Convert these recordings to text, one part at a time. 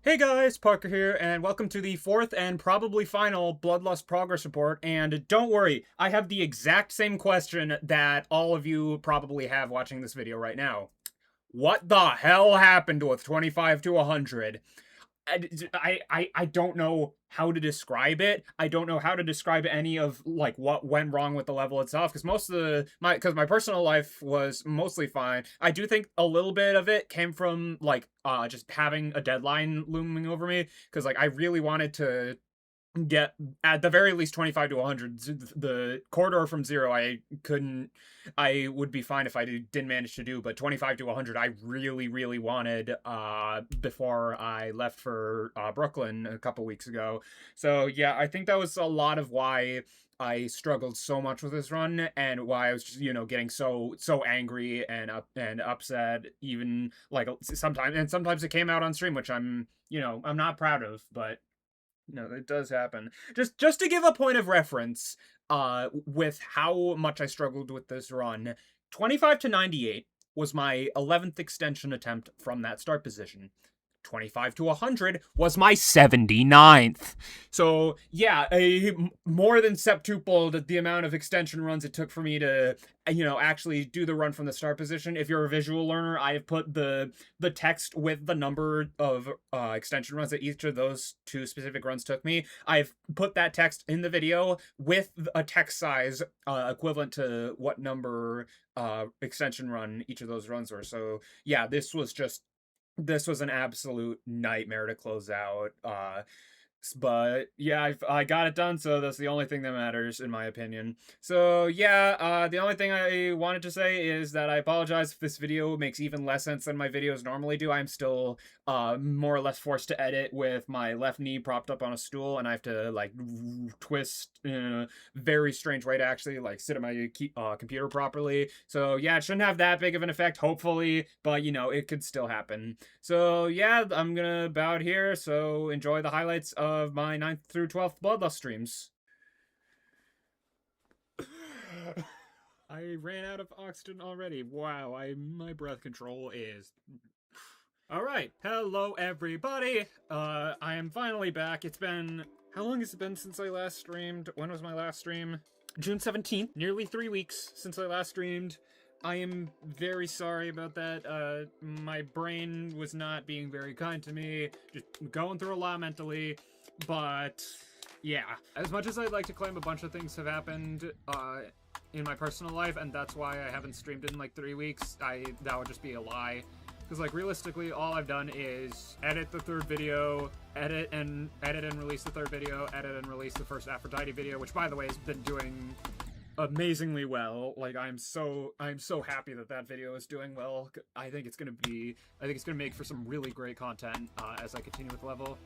Hey guys, Parker here, and welcome to the fourth and probably final Bloodlust progress report. And don't worry, I have the exact same question that all of you probably have watching this video right now. What the hell happened with 25 to 100? I don't know how to describe it. I don't know how to describe any of like what went wrong with the level itself because most of my personal life was mostly fine. I do think a little bit of it came from like just having a deadline looming over me because like I really wanted to get at the very least 25 to 100. The corridor from 0 I would be fine if I didn't manage to do, but 25 to 100 I really wanted before I left for Brooklyn a couple weeks ago. So yeah, I think that was a lot of why I struggled so much with this run and why I was just, getting so angry and upset, even like sometimes it came out on stream, which I'm not proud of, but no, it does happen. Just to give a point of reference, with how much I struggled with this run, 25 to 98 was my 11th extension attempt from that start position. 25 to 100 was my 79th. So, yeah, more than septupled the amount of extension runs it took for me to, actually do the run from the start position. If you're a visual learner, I have put the text with the number of extension runs that each of those two specific runs took me. I've put that text in the video with a text size equivalent to what number extension run each of those runs were. So, yeah, this was an absolute nightmare to close out. But yeah, I got it done, so that's the only thing that matters, in my opinion. So yeah, the only thing I wanted to say is that I apologize if this video makes even less sense than my videos normally do. I'm still more or less forced to edit with my left knee propped up on a stool, and I have to like twist in a very strange way to actually like sit at my computer properly. So yeah, it shouldn't have that big of an effect, hopefully, but it could still happen. So yeah, I'm gonna bow out here, so enjoy the highlights of my 9th through 12th Bloodlust streams. I ran out of oxygen already. Wow, my breath control is... Alright, hello everybody! I am finally back. It's been... How long has it been since I last streamed? When was my last stream? June 17th. Nearly 3 weeks since I last streamed. I am very sorry about that. My brain was not being very kind to me. Just going through a lot mentally. But, yeah. As much as I'd like to claim a bunch of things have happened, in my personal life, and that's why I haven't streamed in like 3 weeks, that would just be a lie. Because, like, realistically, all I've done is edit the third video, edit and release the third video, edit and release the first Aphrodite video, which, by the way, has been doing amazingly well. Like, I'm so happy that video is doing well. I think it's gonna make for some really great content as I continue with the level.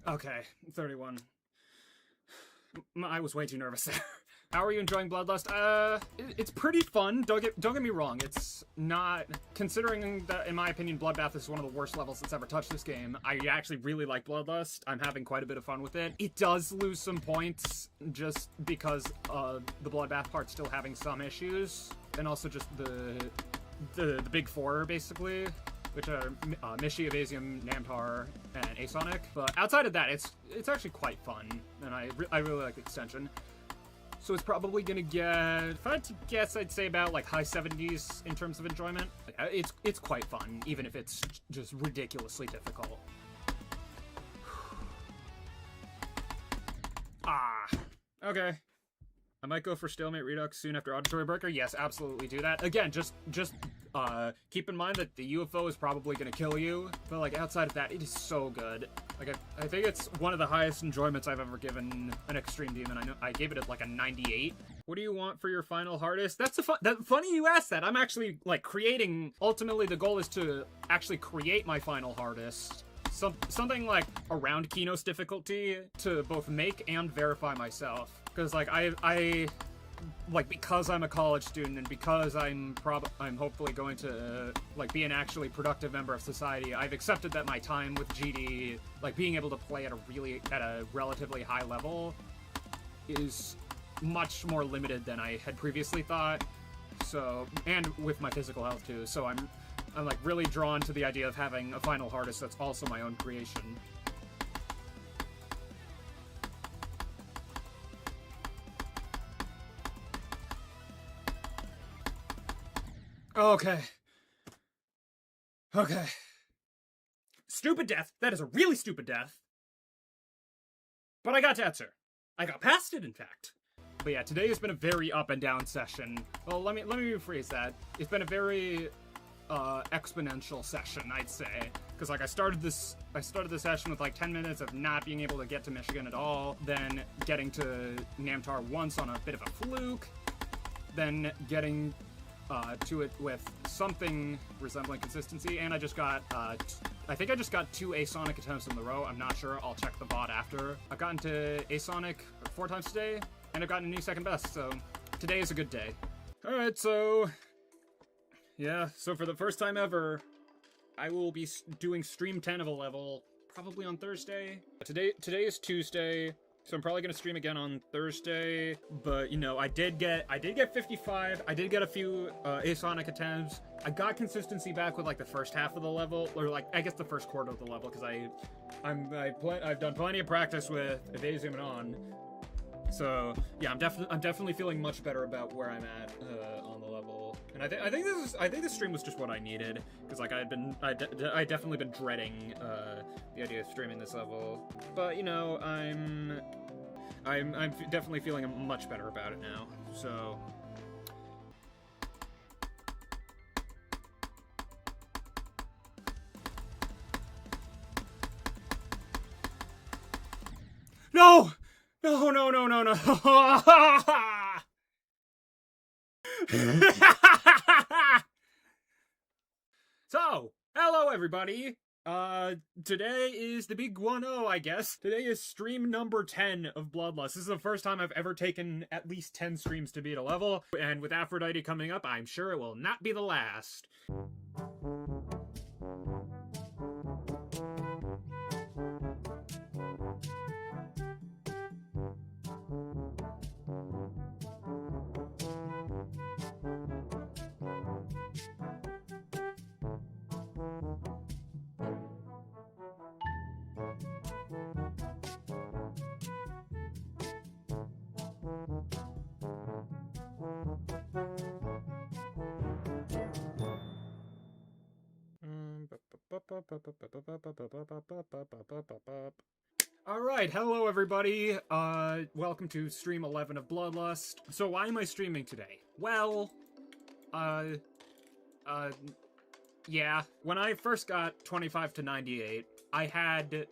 Okay, 31. I was way too nervous there. How are you enjoying Bloodlust? It's pretty fun. Don't get me wrong. It's not, considering that, in my opinion, Bloodbath is one of the worst levels that's ever touched this game. I actually really like Bloodlust. I'm having quite a bit of fun with it. It does lose some points just because the Bloodbath part's still having some issues, and also just the big four basically, which are Mishi, Evasium, Namtar, and Asonic. But outside of that, it's actually quite fun, and I really like the extension. So it's probably gonna get, if I had to guess, I'd say about like high 70s in terms of enjoyment. It's quite fun, even if it's just ridiculously difficult. Okay. I might go for Stalemate Redux soon after Auditory Breaker. Yes, absolutely do that. Again, just keep in mind that the UFO is probably gonna kill you, but like outside of that, it is so good. Like I think it's one of the highest enjoyments I've ever given an Extreme Demon. I know I gave it like a 98. What do you want for your final hardest? That's funny you asked that. I'm actually like creating. Ultimately, the goal is to actually create my final hardest. Something like around Kino's difficulty to both make and verify myself. Because like because I'm a college student and because I'm hopefully going to like be an actually productive member of society, I've accepted that my time with GD, like being able to play at a relatively high level, is much more limited than I had previously thought. So, and with my physical health too. So I'm like really drawn to the idea of having a final hardest that's also my own creation. Okay. Okay. Stupid death. That is a really stupid death. But I got to answer. I got past it, in fact. But yeah, today has been a very up and down session. Well, let me rephrase that. It's been a very exponential session, I'd say, because like I started the session with like 10 minutes of not being able to get to Michigan at all, then getting to Namtar once on a bit of a fluke, then getting to it with something resembling consistency, and I just got I think I just got 2 Asonic attempts in a row. I'm not sure. I'll check the VOD after. I've gotten to Asonic 4 times today, and I've gotten a new second best, so today is a good day. Alright, so yeah, so for the first time ever, I will be doing stream 10 of a level, probably on Thursday. Today is Tuesday, so I'm probably gonna stream again on Thursday. But you know, I did get 55. I did get a few Asonic attempts. I got consistency back with like the first half of the level, or like I guess the first quarter of the level, because I've done plenty of practice with evasive and on. So yeah, I'm definitely feeling much better about where I'm at on the level, and I think this stream was just what I needed, because like I definitely been dreading the idea of streaming this level, but you know I'm definitely feeling much better about it now. So. No! No, no, no, no, no. So, hello everybody. Today is the big 1-0, I guess. Today is stream number 10 of Bloodlust. This is the first time I've ever taken at least 10 streams to beat a level, and with Aphrodite coming up, I'm sure it will not be the last. Alright, hello everybody, welcome to stream 11 of Bloodlust. So why am I streaming today? Well, yeah. When I first got 25 to 98, I had,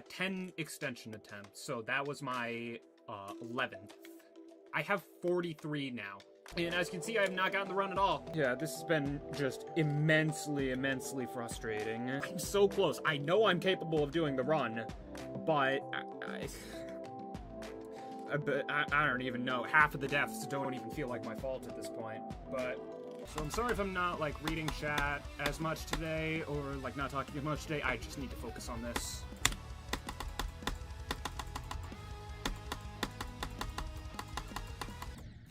10 extension attempts, so that was my, 11th. I have 43 now. And as you can see, I have not gotten the run at all. Yeah, this has been just immensely, immensely frustrating. I'm so close. I know I'm capable of doing the run, but I don't even know. Half of the deaths don't even feel like my fault at this point. But, so I'm sorry if I'm not, like, reading chat as much today, or, like, not talking as much today. I just need to focus on this.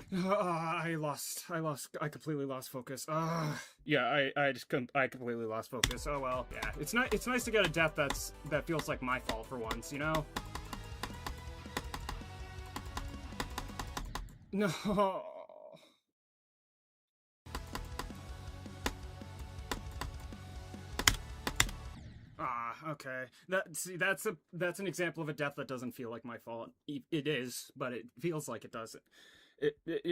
I completely lost focus. Yeah, I completely lost focus. Oh well, yeah. It's nice to get a death that feels like my fault for once, you know? No. Okay. That's an example of a death that doesn't feel like my fault. It is, but it feels like it doesn't.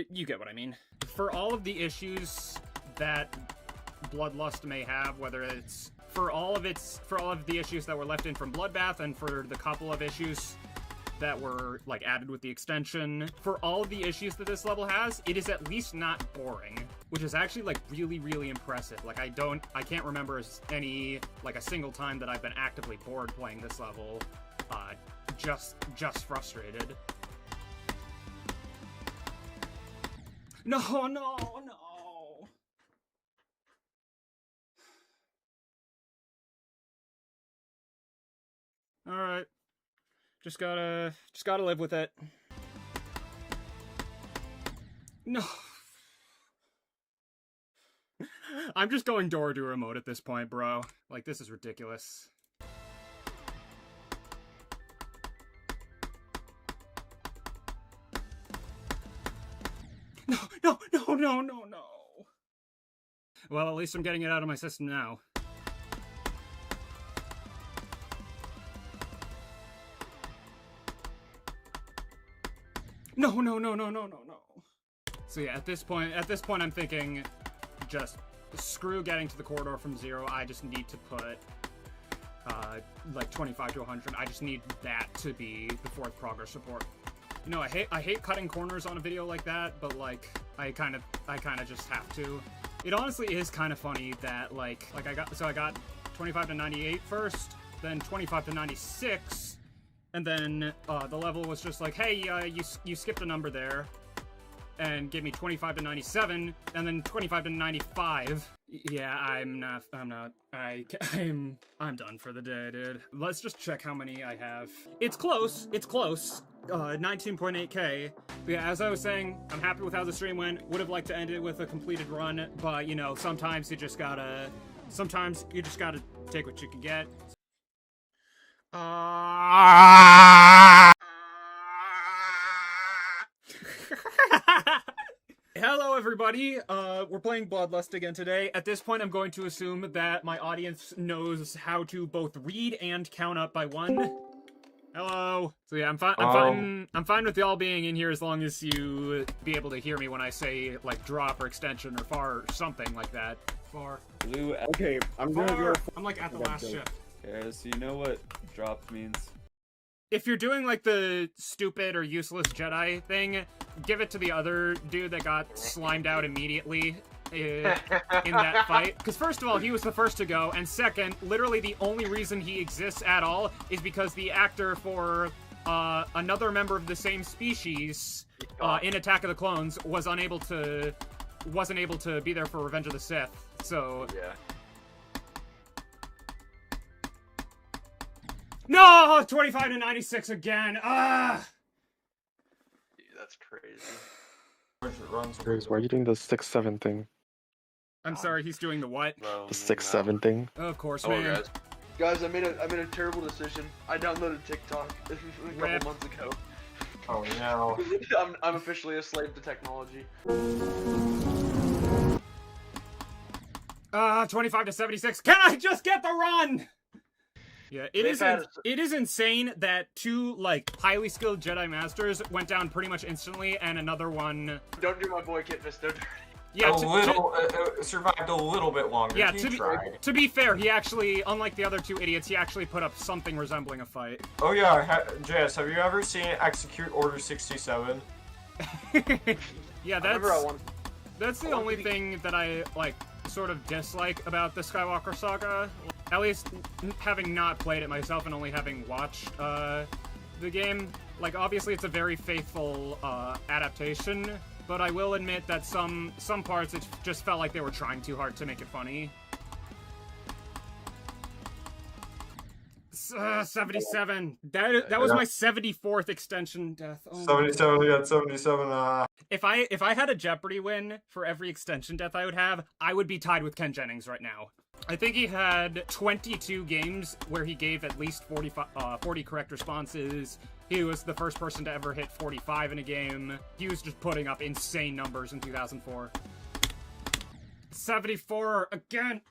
You get what I mean. For all of the issues that Bloodlust may have, whether it's for all of the issues that were left in from Bloodbath, and for the couple of issues that were like added with the extension, for all of the issues that this level has, it is at least not boring, which is actually like really, really impressive. Like I can't remember any, like a single time that I've been actively bored playing this level, just frustrated. No, no, no. Alright. Just gotta live with it. No. I'm just going doradura mode at this point, bro. Like, this is ridiculous. No, no, no, no, no, no. Well, at least I'm getting it out of my system now. No, no, no, no, no, no, no. So yeah, at this point I'm thinking, just screw getting to the corridor from 0. I just need to put like 25 to 100. I just need that to be the 4th progress support. You know, I hate cutting corners on a video like that, but like I kind of just have to. It honestly is kind of funny that like I got 25 to 98 first, then 25 to 96, and then the level was just like, hey, you skipped a number there, and gave me 25 to 97, and then 25 to 95. Yeah, I'm done for the day, dude. Let's just check how many I have. It's close. 19.8k. But yeah, as I was saying, I'm happy with how the stream went. Would have liked to end it with a completed run, but you know, sometimes you just gotta take what you can get. Hello everybody, we're playing Bloodlust again today. At this point I'm going to assume that my audience knows how to both read and count up by 1. Hello. So yeah, I'm fine with y'all being in here as long as you be able to hear me when I say like drop or extension or far or something like that. Far. Blue. Okay, I'm Far. gonna go. I'm like at the last shift. Yeah, so you know what drop means? If you're doing like the stupid or useless Jedi thing, give it to the other dude that got slimed out immediately in that fight. Because first of all, he was the first to go, and second, literally the only reason he exists at all is because the actor for another member of the same species in Attack of the Clones wasn't able to be there for Revenge of the Sith. So yeah. No, 25 to 96 again. Ah. Dude, that's crazy. Why are you doing the 6-7 thing? I'm sorry, he's doing the what? Bro, The 6-7 thing? Of course, Hello, man. guys, I made a terrible decision. I downloaded TikTok a Rip. couple months ago. Oh no. I'm officially a slave to technology. 25 to 76. Can I just get the run? Yeah, it is insane that 2 like highly skilled Jedi Masters went down pretty much instantly, and another one. Don't do my boy Kit Fisto. Yeah, survived a little bit longer. Yeah, he tried. to be fair, he actually, unlike the other 2 idiots, he actually put up something resembling a fight. Oh yeah, JS, have you ever seen Execute Order 67? Yeah, that's the only thing that I like sort of dislike about the Skywalker saga. At least having not played it myself and only having watched the game. Like, obviously it's a very faithful adaptation, but I will admit that some parts it just felt like they were trying too hard to make it funny. 77. That was my 74th extension death. Oh 77, we got 77. If I had a Jeopardy win for every extension death I would have, I would be tied with Ken Jennings right now. I think he had 22 games where he gave at least 40 correct responses. He was the first person to ever hit 45 in a game. He was just putting up insane numbers in 2004. 74 again.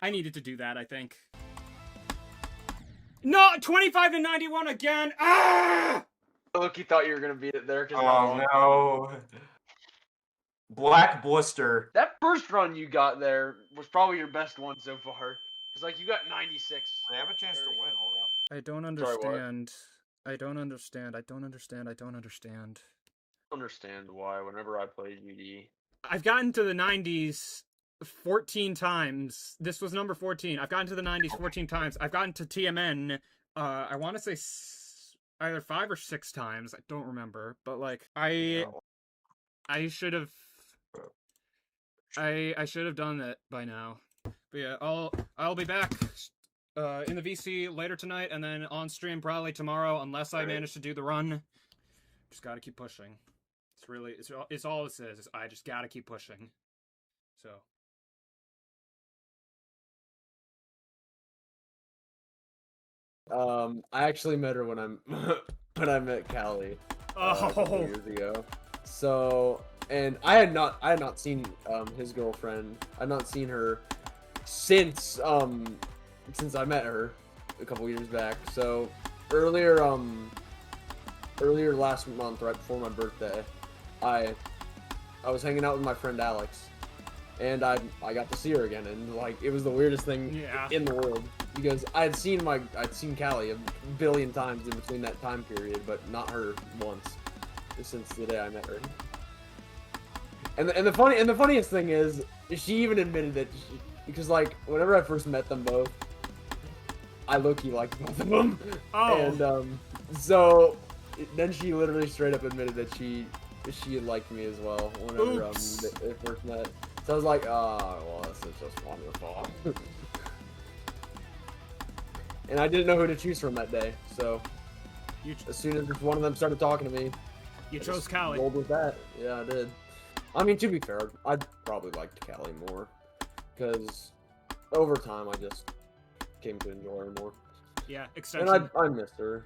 I needed to do that, I think. No, 25 to 91 again. Ah! Look, he thought you were gonna beat it there. Oh no. Black Blister. That first run you got there was probably your best one so far. Cause like you got 96. I have a chance to win. Hold up. I don't understand. I don't understand. I don't understand. I don't understand. I don't understand why whenever I played UD. I've gotten to the 90s 14 times. This was number 14. I've gotten to the 90s 14 times. I've gotten to TMN, I want to say either 5 or 6 times. I don't remember. But, like, I should have... I should have done that by now. But yeah, I'll be back in the VC later tonight, and then on stream probably tomorrow, unless I manage to do the run. Just gotta keep pushing. It's all this is I just gotta keep pushing. So. I actually met her when when I met Callie a couple Oh. years ago. So, and I had not seen his girlfriend. I had not seen her since I met her a couple years back. So earlier last month, right before my birthday, I was hanging out with my friend Alex, and I got to see her again, and like it was the weirdest thing in the world, because I'd seen Callie a billion times in between that time period, but not her once since the day I met her. And the funniest thing is, she even admitted that because like whenever I first met them both, I low-key liked both of them. Oh. And so then she literally straight up admitted that she had liked me as well whenever they first met. So I was like, oh, well, this is just wonderful. And I didn't know who to choose from that day, so as soon as one of them started talking to me, You I chose just Callie. rolled with that. Yeah, I did. I mean, to be fair, I'd probably liked Callie more, because over time I just came to enjoy her more. Yeah, extension. And I missed her.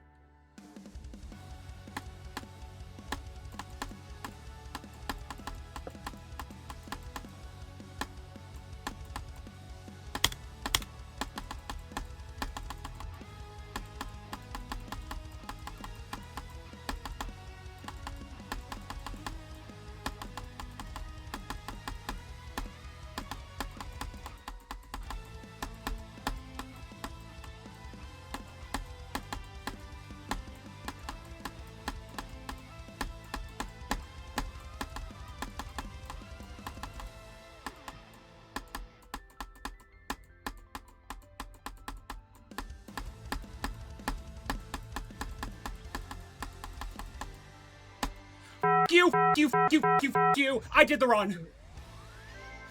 You. I did the run.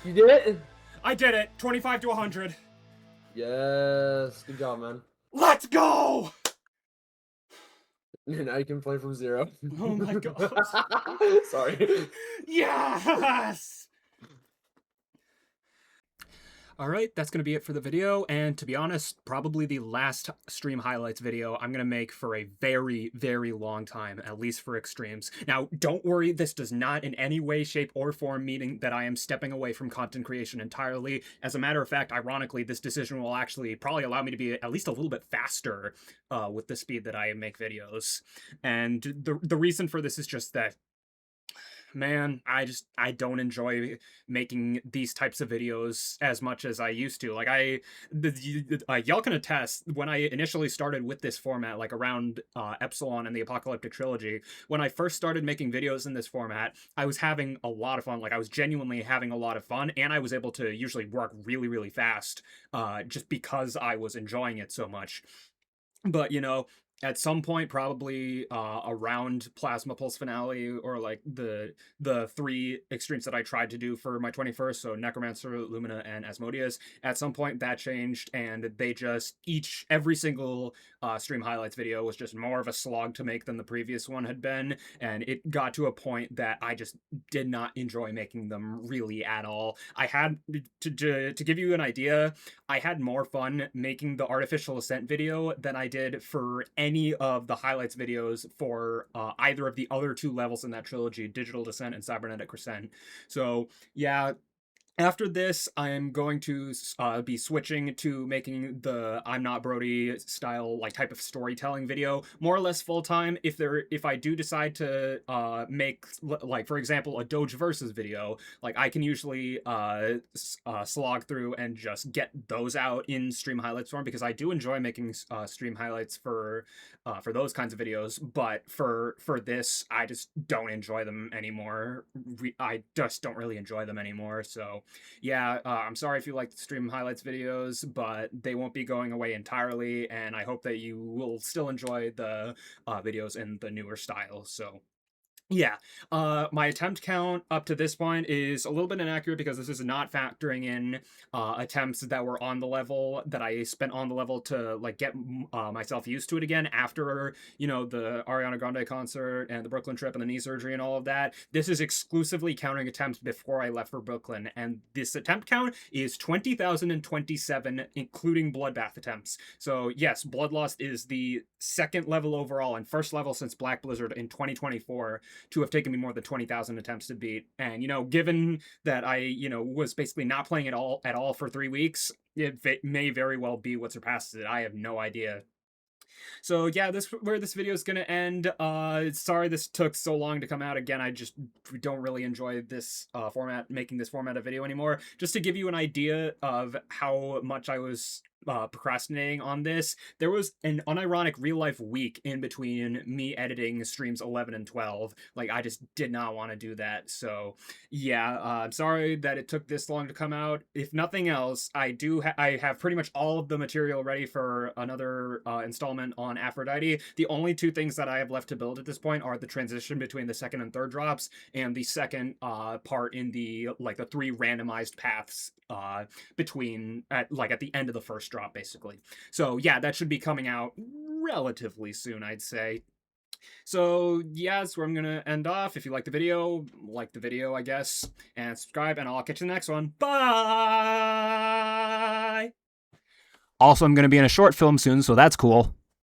You did it? I did it. 25 to 100. Yes. Good job, man. Let's go! Now you can play from 0. Oh my god. Sorry. Yes! Alright, that's going to be it for the video, and to be honest, probably the last stream highlights video I'm going to make for a very, very long time, at least for extremes. Now, don't worry, this does not in any way, shape, or form mean that I am stepping away from content creation entirely. As a matter of fact, ironically, this decision will actually probably allow me to be at least a little bit faster with the speed that I make videos. And the reason for this is just that, man, I don't enjoy making these types of videos as much as I used to. Like y'all can attest, when I initially started with this format, like around Epsilon and the Apocalyptic Trilogy, when I first started making videos in this format, I was having a lot of fun. Like I was genuinely having a lot of fun, and I was able to usually work really, really fast, just because I was enjoying it so much. But, you know, at some point, probably around Plasma Pulse Finale, or like the 3 extremes that I tried to do for my 21st, so Necromancer, Lumina, and Asmodeus, at some point that changed, and they just, every single stream highlights video was just more of a slog to make than the previous one had been, and it got to a point that I just did not enjoy making them really at all. I had, to give you an idea, I had more fun making the Artificial Ascent video than I did for any of the highlights videos for either of the other 2 levels in that trilogy, Digital Descent and Cybernetic Ascent. So, yeah, after this, I am going to be switching to making the I'm Not Brody style, like, type of storytelling video, more or less full-time. If I do decide to make, like, for example, a Doge Versus video, like, I can usually slog through and just get those out in stream highlights form, because I do enjoy making stream highlights for those kinds of videos, but for this, I just don't enjoy them anymore. I just don't really enjoy them anymore, so yeah, I'm sorry if you like the stream highlights videos, but they won't be going away entirely, and I hope that you will still enjoy the videos in the newer style. So Yeah, my attempt count up to this point is a little bit inaccurate because this is not factoring in attempts that were on the level that I spent on the level to like get myself used to it again after, you know, the Ariana Grande concert and the Brooklyn trip and the knee surgery and all of that. This is exclusively counting attempts before I left for Brooklyn, and this attempt count is 20,027, including bloodbath attempts. So yes, Bloodlust is the second level overall and first level since Black Blizzard in 2024 to have taken me more than 20,000 attempts to beat. And, you know, given that I, you know, was basically not playing at all for 3 weeks, it may very well be what surpasses it. I have no idea. So yeah, this where this video is gonna end. Sorry this took so long to come out. Again, I just don't really enjoy this format, making this format of video anymore. Just to give you an idea of how much I was procrastinating on this, there was an unironic real life week in between me editing streams 11 and 12. Like, I just did not want to do that. So yeah, I'm sorry that it took this long to come out. If nothing else, I have pretty much all of the material ready for another installment on Aphrodite. The only two things that I have left to build at this point are the transition between the second and third drops and the second part in the the 3 randomized paths between at the end of the first drop, basically. So yeah, that should be coming out relatively soon, I'd say. So yeah, that's where I'm gonna end off. If you like the video, I guess, and subscribe, and I'll catch you in the next one. Bye! Also, I'm gonna be in a short film soon, so that's cool.